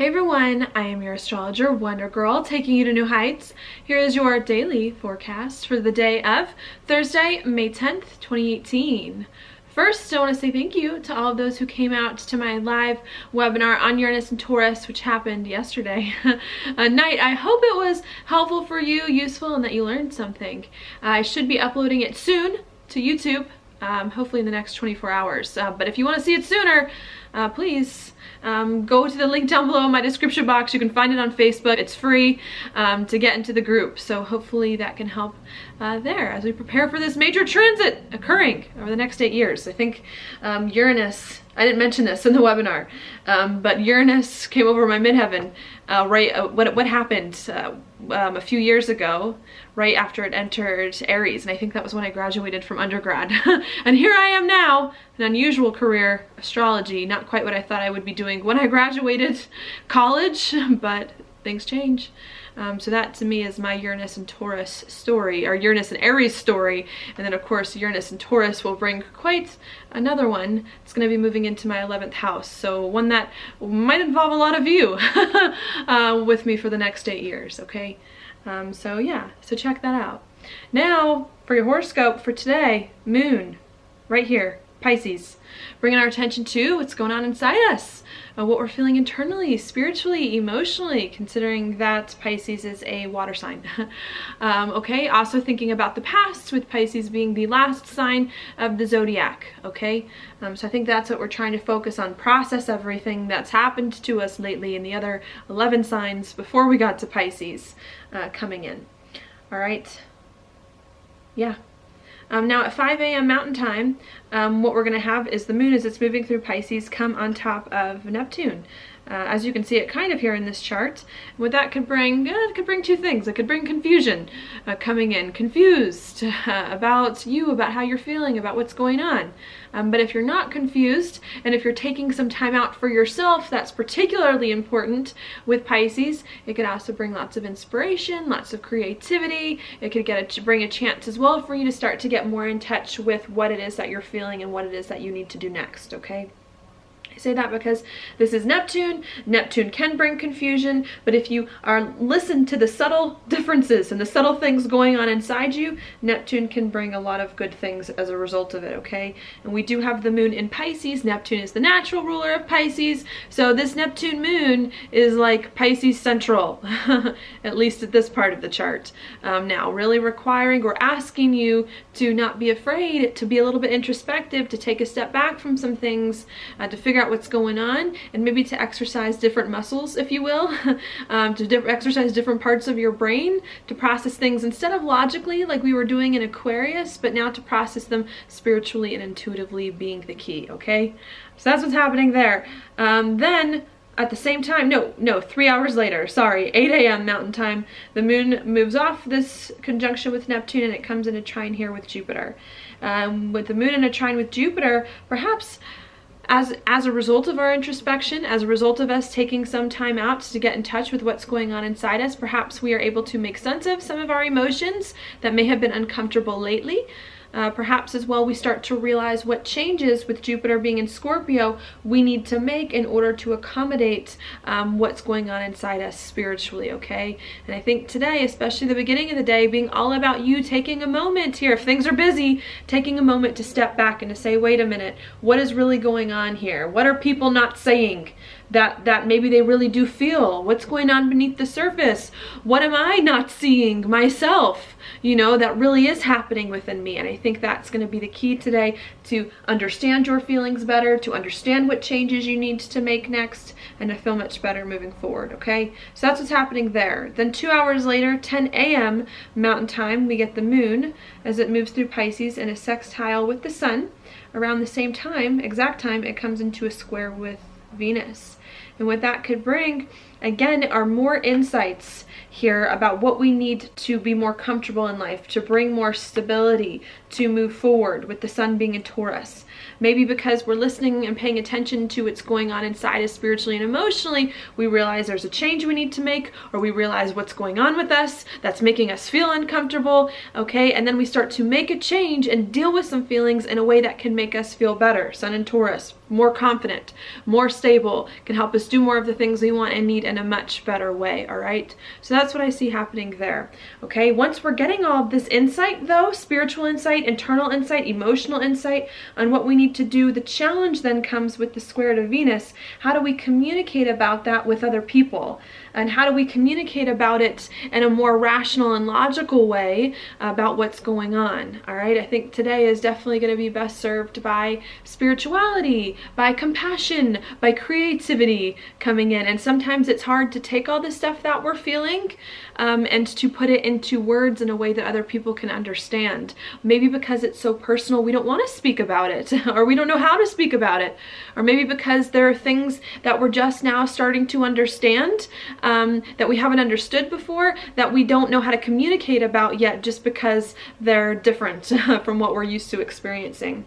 Hey everyone, I am your astrologer, Wonder Girl, taking you to new heights. Here is your daily forecast for the day of Thursday, May 10th, 2018. First, I want to say thank you to all of those who came out to my live webinar on Uranus and Taurus, which happened yesterday night. I hope it was helpful for you, useful, and that you learned something. I should be uploading it soon to YouTube, hopefully in the next 24 hours. But if you want to see it sooner, please go to the link down below in my description box. You can find it on Facebook. It's free to get into the group. So hopefully that can help there as we prepare for this major transit occurring over the next 8 years. I think Uranus, I didn't mention this in the webinar, but Uranus came over my midheaven what happened a few years ago, right after it entered Aries, and I think that was when I graduated from undergrad. And here I am now, an unusual career, astrology, not quite what I thought I would be doing when I graduated college, but things change. So that to me is my Uranus and Taurus story, or Uranus and Aries story. And then of course Uranus and Taurus will bring quite another one. It's going to be moving into my 11th house, so one that might involve a lot of you with me for the next 8 years, okay? So yeah, so check that out. Now for your horoscope for today, moon, right here, Pisces. Bringing our attention to what's going on inside us, what we're feeling internally, spiritually, emotionally, considering that Pisces is a water sign. Okay, also thinking about the past, with Pisces being the last sign of the zodiac, okay? So I think that's what we're trying to focus on, process everything that's happened to us lately in the other 11 signs before we got to Pisces coming in. All right, yeah. Now at 5 a.m. Mountain Time, what we're going to have is the moon, as it's moving through Pisces, come on top of Neptune. As you can see it kind of here in this chart. What that could bring, it could bring two things. It could bring confusion coming in, confused about you, about how you're feeling, about what's going on. But if you're not confused, and if you're taking some time out for yourself, that's particularly important with Pisces. It could also bring lots of inspiration, lots of creativity. It could bring a chance as well for you to start to get more in touch with what it is that you're feeling and what it is that you need to do next, okay? I say that because this is Neptune. Neptune can bring confusion, but if you listen to the subtle differences and the subtle things going on inside you, Neptune can bring a lot of good things as a result of it, okay? And we do have the moon in Pisces. Neptune is the natural ruler of Pisces, so this Neptune moon is like Pisces central, at least at this part of the chart. Now, really requiring or asking you to not be afraid, to be a little bit introspective, to take a step back from some things, to figure out what's going on, and maybe to exercise different muscles, if you will, to exercise different parts of your brain to process things instead of logically like we were doing in Aquarius, but now to process them spiritually and intuitively being the key, okay? So that's what's happening there. Then at the same time, 3 hours later, sorry, 8 a.m. Mountain Time, the moon moves off this conjunction with Neptune and it comes in a trine here with Jupiter. With the moon in a trine with Jupiter, perhaps as a result of our introspection, as a result of us taking some time out to get in touch with what's going on inside us, perhaps we are able to make sense of some of our emotions that may have been uncomfortable lately. Perhaps as well we start to realize what changes with Jupiter being in Scorpio we need to make in order to accommodate what's going on inside us spiritually, okay? And I think today, especially the beginning of the day, being all about you taking a moment here, if things are busy, taking a moment to step back and to say, wait a minute, what is really going on here? What are people not saying that maybe they really do feel? What's going on beneath the surface? What am I not seeing myself, you know, that really is happening within me? And I think that's going to be the key today, to understand your feelings better, to understand what changes you need to make next, and to feel much better moving forward, okay? So that's what's happening there. Then 2 hours later, 10 a.m. Mountain Time, we get the moon as it moves through Pisces in a sextile with the sun. Around the same time, exact time, it comes into a square with Venus. And what that could bring again, are more insights here about what we need to be more comfortable in life, to bring more stability, to move forward, with the sun being in Taurus. Maybe because we're listening and paying attention to what's going on inside us spiritually and emotionally, we realize there's a change we need to make, or we realize what's going on with us that's making us feel uncomfortable, okay? And then we start to make a change and deal with some feelings in a way that can make us feel better. Sun in Taurus, more confident, more stable, can help us do more of the things we want and need in a much better way, all right? So that's what I see happening there, okay? Once we're getting all of this insight though, spiritual insight, internal insight, emotional insight on what we need to do, the challenge then comes with the square to Venus. How do we communicate about that with other people? And how do we communicate about it in a more rational and logical way about what's going on, all right? I think today is definitely going to be best served by spirituality, by compassion, by creativity coming in. And sometimes it's hard to take all the stuff that we're feeling and to put it into words in a way that other people can understand. Maybe because it's so personal, we don't want to speak about it, or we don't know how to speak about it. Or maybe because there are things that we're just now starting to understand that we haven't understood before, that we don't know how to communicate about yet, just because they're different from what we're used to experiencing.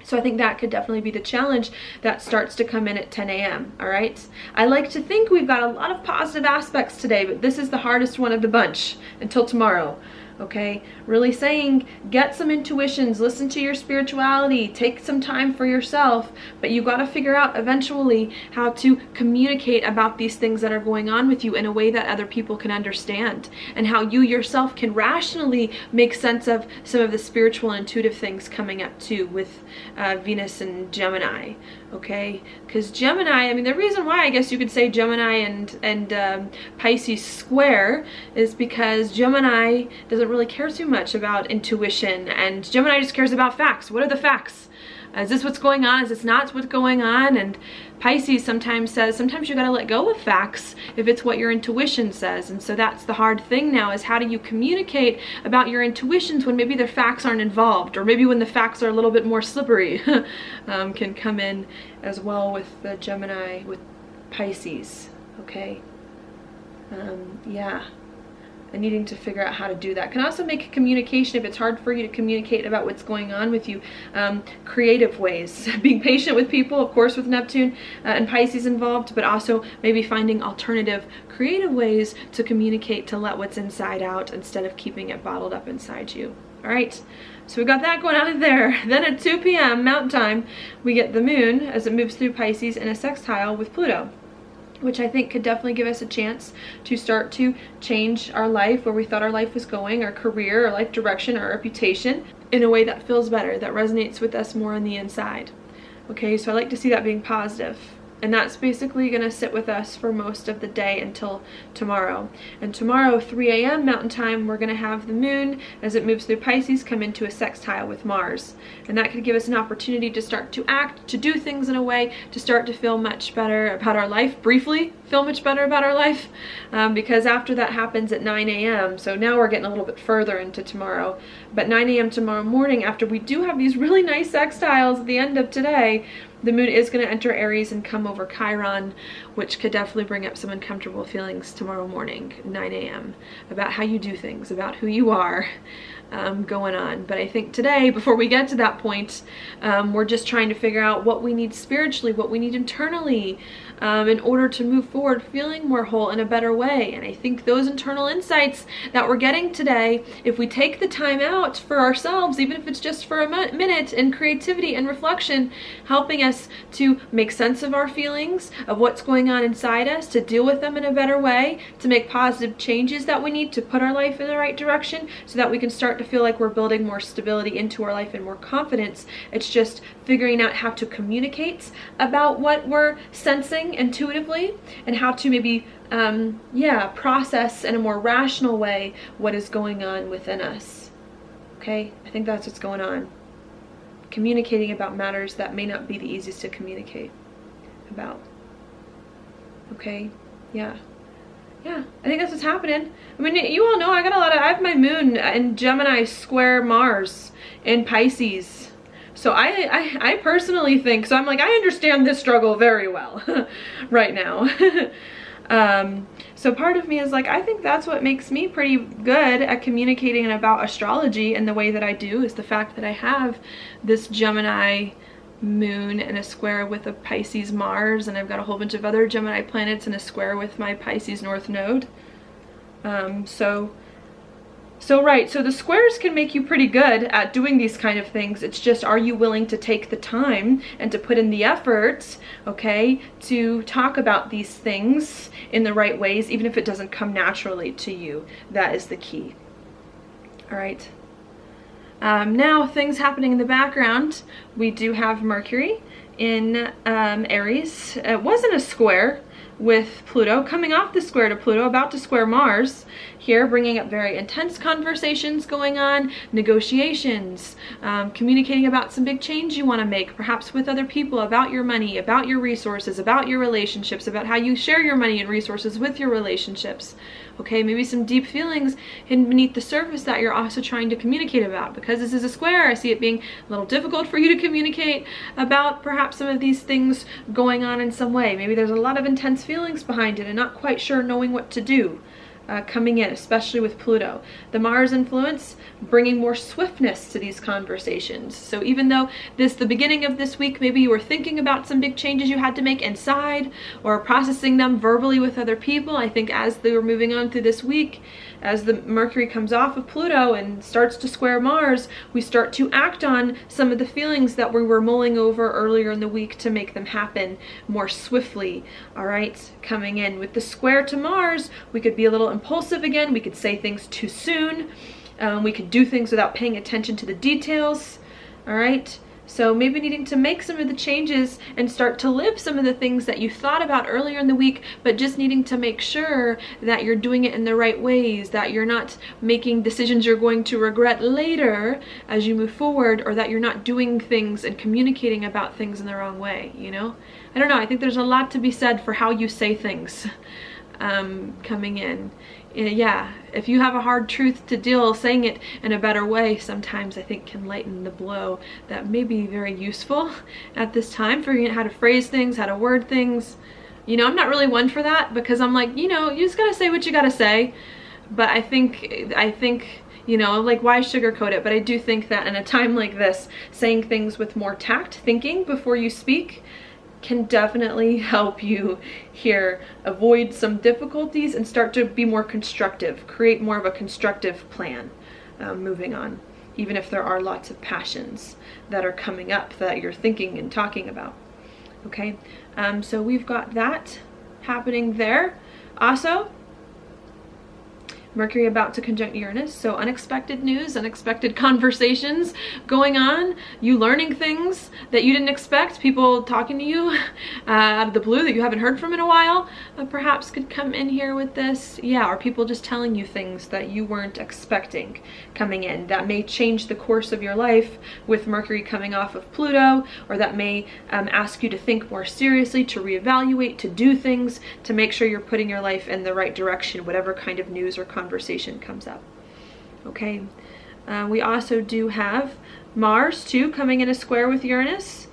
So I think that could definitely be the challenge that starts to come in at 10 a.m. All right. I like to think we've got a lot of positive aspects today, but this is the hardest one of the bunch until tomorrow. Okay, really saying, get some intuitions, listen to your spirituality, take some time for yourself, but you got to figure out eventually how to communicate about these things that are going on with you in a way that other people can understand, and how you yourself can rationally make sense of some of the spiritual and intuitive things coming up too with Venus and Gemini. Okay, because Gemini, I mean, the reason why I guess you could say Gemini and Pisces square is because Gemini doesn't really care too much about intuition, and Gemini just cares about facts. What are the facts? Is this what's going on? Is this not what's going on? And Pisces sometimes says, sometimes you got to let go of facts if it's what your intuition says. And so that's the hard thing now, is how do you communicate about your intuitions when maybe the facts aren't involved, or maybe when the facts are a little bit more slippery can come in as well with the Gemini, with Pisces, okay? Yeah. And needing to figure out how to do that can also make communication, if it's hard for you to communicate about what's going on with you, creative ways. Being patient with people, of course, with Neptune and Pisces involved, but also maybe finding alternative creative ways to communicate, to let what's inside out instead of keeping it bottled up inside you. All right, so we got that going on there. Then at 2 p.m. Mountain Time, we get the moon as it moves through Pisces in a sextile with Pluto, which I think could definitely give us a chance to start to change our life, where we thought our life was going, our career, our life direction, our reputation, in a way that feels better, that resonates with us more on the inside. Okay, so I like to see that being positive. And that's basically going to sit with us for most of the day until tomorrow. And tomorrow, 3 a.m. Mountain Time, we're going to have the moon, as it moves through Pisces, come into a sextile with Mars. And that could give us an opportunity to start to act, to do things in a way, to start to feel much better about our life, briefly feel much better about our life, because after that happens at 9 a.m. So now we're getting a little bit further into tomorrow. But 9 a.m. tomorrow morning, after we do have these really nice sextiles at the end of today, the moon is going to enter Aries and come over Chiron, which could definitely bring up some uncomfortable feelings tomorrow morning, 9 a.m., about how you do things, about who you are going on. But I think today, before we get to that point, we're just trying to figure out what we need spiritually, what we need internally, in order to move forward feeling more whole in a better way. And I think those internal insights that we're getting today, if we take the time out for ourselves, even if it's just for a minute, in creativity and reflection, helping us to make sense of our feelings, of what's going on inside us, to deal with them in a better way, to make positive changes that we need to put our life in the right direction, so that we can start to feel like we're building more stability into our life and more confidence. It's just figuring out how to communicate about what we're sensing intuitively, and how to maybe process in a more rational way what is going on within us. Okay, I think that's what's going on. Communicating about matters that may not be the easiest to communicate about. Okay, yeah, I think that's what's happening. I mean, you all know I have my moon in Gemini square Mars in Pisces. So I personally think, so I'm like, I understand this struggle very well right now. So part of me is like, I think that's what makes me pretty good at communicating about astrology in the way that I do, is the fact that I have this Gemini moon in a square with a Pisces Mars, and I've got a whole bunch of other Gemini planets in a square with my Pisces North Node. So the squares can make you pretty good at doing these kind of things. It's just, are you willing to take the time and to put in the effort, okay, to talk about these things in the right ways, even if it doesn't come naturally to you? That is the key. All right. Now, things happening in the background. We do have Mercury in Aries. It wasn't a square with Pluto, coming off the square to Pluto, about to square Mars here, bringing up very intense conversations going on, negotiations, communicating about some big change you want to make, perhaps with other people, about your money, about your resources, about your relationships, about how you share your money and resources with your relationships. Okay, maybe some deep feelings hidden beneath the surface that you're also trying to communicate about. Because this is a square, I see it being a little difficult for you to communicate about perhaps some of these things going on in some way. Maybe there's a lot of intense feelings behind it and not quite sure knowing what to do. Coming in, especially with Pluto. The Mars influence bringing more swiftness to these conversations. So even though the beginning of this week, maybe you were thinking about some big changes you had to make inside or processing them verbally with other people, I think as they were moving on through this week, as the Mercury comes off of Pluto and starts to square Mars, we start to act on some of the feelings that we were mulling over earlier in the week to make them happen more swiftly. All right, coming in with the square to Mars, we could be a little impulsive again. We could say things too soon. We could do things without paying attention to the details. All right. So maybe needing to make some of the changes and start to live some of the things that you thought about earlier in the week, but just needing to make sure that you're doing it in the right ways, that you're not making decisions you're going to regret later as you move forward, or that you're not doing things and communicating about things in the wrong way, you know? I don't know. I think there's a lot to be said for how you say things coming in. Yeah, if you have a hard truth to deal, saying it in a better way sometimes I think can lighten the blow. That may be very useful at this time, figuring out how to phrase things, how to word things. You know, I'm not really one for that, because I'm like, you know, you just gotta say what you gotta say. But I think, you know, like, why sugarcoat it? But I do think that in a time like this, saying things with more tact, thinking before you speak, can definitely help you here avoid some difficulties and start to be more constructive, create more of a constructive plan moving on, even if there are lots of passions that are coming up that you're thinking and talking about. Okay, so we've got that happening there. Also, Mercury about to conjunct Uranus, so unexpected news, unexpected conversations going on, you learning things that you didn't expect, people talking to you out of the blue that you haven't heard from in a while, perhaps could come in here with this. Yeah, or people just telling you things that you weren't expecting coming in, that may change the course of your life with Mercury coming off of Pluto, or that may ask you to think more seriously, to reevaluate, to do things, to make sure you're putting your life in the right direction, whatever kind of news or conversation comes up. Okay, we also do have Mars too coming in a square with Uranus,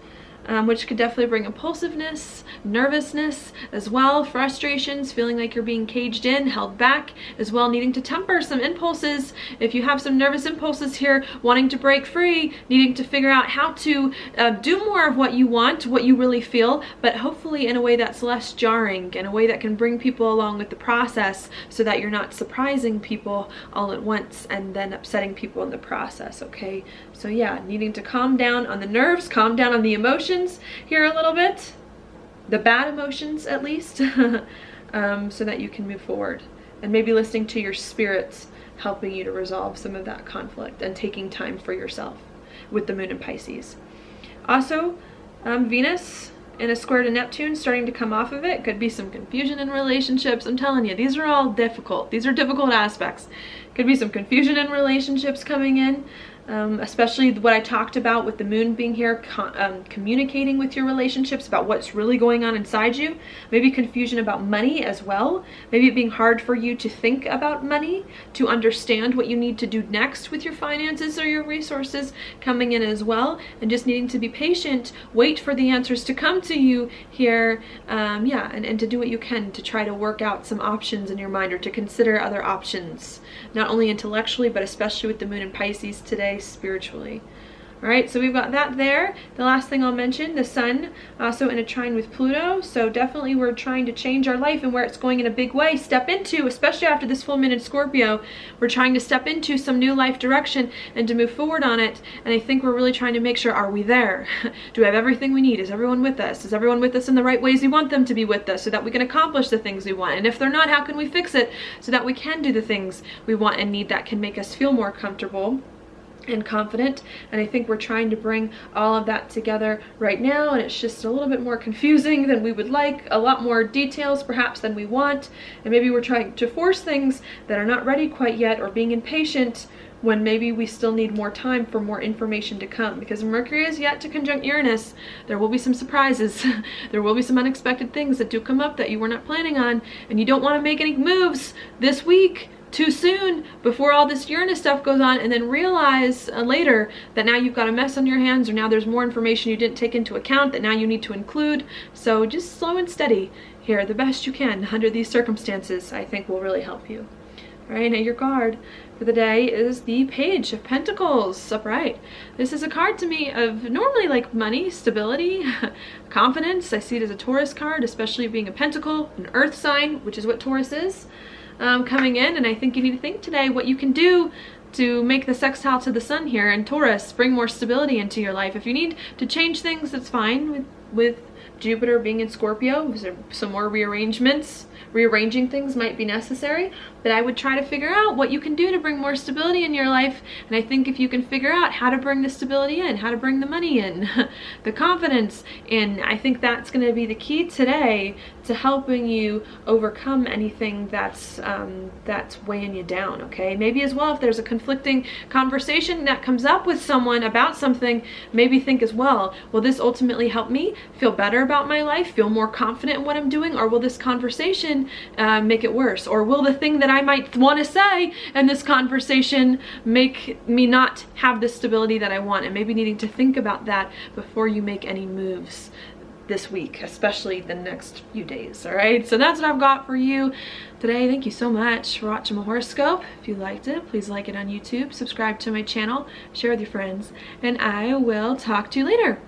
which could definitely bring impulsiveness, nervousness as well, frustrations, feeling like you're being caged in, held back, as well needing to temper some impulses. If you have some nervous impulses here, wanting to break free, needing to figure out how to do more of what you want, what you really feel, but hopefully in a way that's less jarring, in a way that can bring people along with the process so that you're not surprising people all at once and then upsetting people in the process, okay? So yeah, needing to calm down on the nerves, calm down on the emotions here a little bit, the bad emotions at least, so that you can move forward. And maybe listening to your spirits helping you to resolve some of that conflict and taking time for yourself with the moon in Pisces. Also, Venus in a square to Neptune starting to come off of it. Could be some confusion in relationships. I'm telling you, these are all difficult. These are difficult aspects Could be some confusion in relationships coming in. Especially what I talked about with the moon being here, communicating with your relationships about what's really going on inside you. Maybe confusion about money as well. Maybe it being hard for you to think about money, to understand what you need to do next with your finances or your resources coming in as well, and just needing to be patient, wait for the answers to come to you here, yeah, and to do what you can to try to work out some options in your mind, or to consider other options, not only intellectually, but especially with the moon in Pisces today, spiritually. All right, so we've got that there. The last thing I'll mention, the sun also in a trine with Pluto. So definitely we're trying to change our life and where it's going in a big way, step into, especially after this full moon in Scorpio, we're trying to step into some new life direction and to move forward on it. And I think we're really trying to make sure, are we there? Do we have everything we need? Is everyone with us? Is everyone with us in the right ways we want them to be with us, so that we can accomplish the things we want? And if they're not, how can we fix it so that we can do the things we want and need that can make us feel more comfortable and confident? And I think we're trying to bring all of that together right now, and it's just a little bit more confusing than we would like, a lot more details perhaps than we want, and maybe we're trying to force things that are not ready quite yet, or being impatient when maybe we still need more time for more information to come, because Mercury is yet to conjunct Uranus. There will be some surprises. There will be some unexpected things that do come up that you were not planning on, and you don't want to make any moves this week too soon before all this Uranus stuff goes on, and then realize later that now you've got a mess on your hands, or now there's more information you didn't take into account that now you need to include. So just slow and steady here, the best you can under these circumstances, I think will really help you. All right, now your card for the day is the Page of Pentacles upright. This is a card to me of normally like money, stability, confidence. I see it as a Taurus card, especially being a pentacle, an earth sign, which is what Taurus is. Coming in, and I think you need to think today what you can do to make the sextile to the sun here in Taurus, bring more stability into your life. If you need to change things, that's fine. With Jupiter being in Scorpio, some more rearranging things might be necessary, but I would try to figure out what you can do to bring more stability in your life. And I think if you can figure out how to bring the stability in, how to bring the money in, the confidence in, I think that's going to be the key today to helping you overcome anything that's weighing you down. Okay, maybe as well, if there's a conflicting conversation that comes up with someone about something, maybe think as well, will this ultimately help me feel better about my life, feel more confident in what I'm doing, or will this conversation make it worse? Or will the thing that I might want to say in this conversation make me not have the stability that I want? And maybe needing to think about that before you make any moves this week, especially the next few days. All right, so that's what I've got for you today. Thank you so much for watching my horoscope. If you liked it, please like it on YouTube, subscribe to my channel, share with your friends, and I will talk to you later.